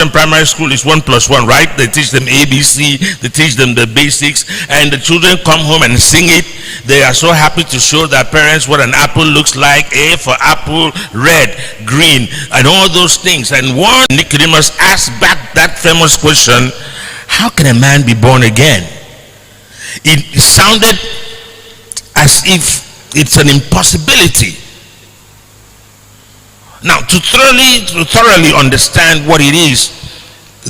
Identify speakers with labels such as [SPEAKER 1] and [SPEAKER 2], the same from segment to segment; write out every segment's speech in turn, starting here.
[SPEAKER 1] In primary school is 1 plus 1, right? They teach them ABC, they teach them the basics, and the children come home and sing it. They are so happy to show their parents what an apple looks like. A for apple, red, green, and all those things. And one Nicodemus asked back that famous question, how can a man be born again? It sounded as if it's an impossibility. Now, to thoroughly understand what it is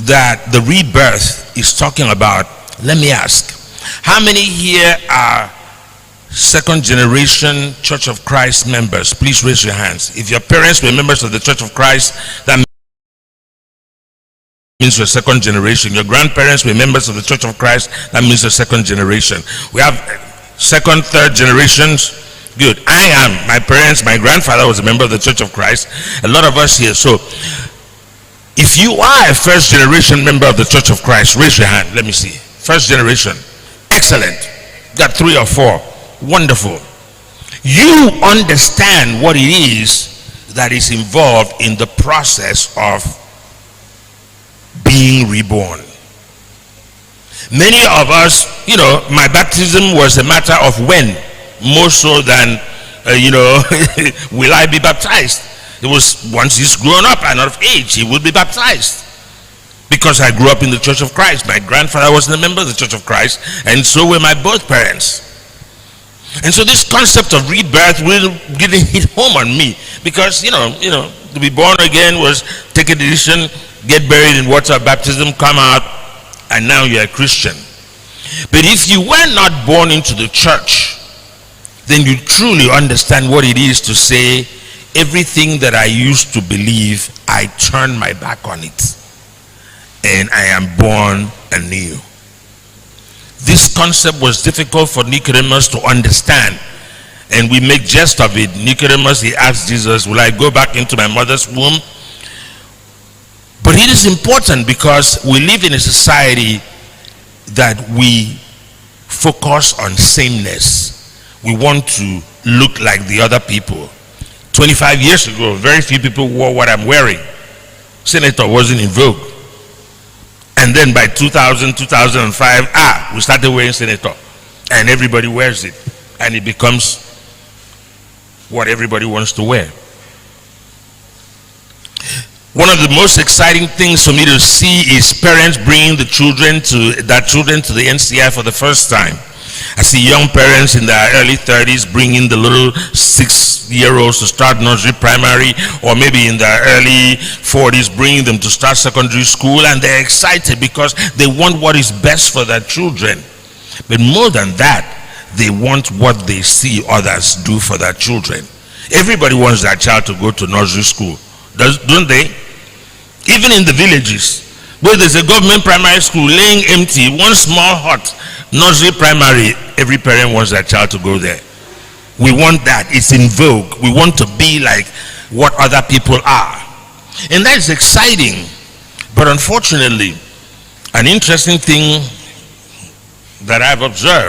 [SPEAKER 1] that the rebirth is talking about, let me ask, how many here are second generation Church of Christ members? Please raise your hands. If your parents were members of the Church of Christ, that means you're second generation. Your grandparents were members of the Church of Christ, that means you're second generation. We have second, third generations. Good. I am. My parents, my grandfather was a member of the Church of Christ. A lot of us here. So, if you are a first generation member of the Church of Christ, raise your hand. Let me see. First generation. Excellent. Got 3 or 4. Wonderful. You understand what it is that is involved in the process of being reborn. Many of us, my baptism was a matter of when. More so than, will I be baptized? It was once he's grown up and of age, he will be baptized. Because I grew up in the Church of Christ. My grandfather was a member of the Church of Christ, and so were my both parents. And so this concept of rebirth really didn't hit home on me. Because, to be born again was take a decision, get buried in water baptism, come out, and now you're a Christian. But if you were not born into the church, then you truly understand what it is to say, everything that I used to believe, I turn my back on it, and I am born anew. This concept was difficult for Nicodemus to understand, and we make jest of it. Nicodemus, he asked Jesus, will I go back into my mother's womb? But it is important because we live in a society that we focus on sameness. We want to look like the other people. 25 years ago, very few people wore what I'm wearing. Senator wasn't in vogue. And then by 2000, 2005, we started wearing senator. And everybody wears it. And it becomes what everybody wants to wear. One of the most exciting things for me to see is parents bringing their children to the NCI for the first time. I see young parents in their early 30s bringing the little 6-year-olds to start nursery primary, or maybe in their early 40s bringing them to start secondary school, and they're excited because they want what is best for their children. But more than that, they want what they see others do for their children. Everybody wants their child to go to nursery school, don't they? Even in the villages where there's a government primary school laying empty, one small hut, nursery primary, every parent wants their child to go there. We want that. It's in vogue. We want to be like what other people are. And that is exciting. But unfortunately, an interesting thing that I've observed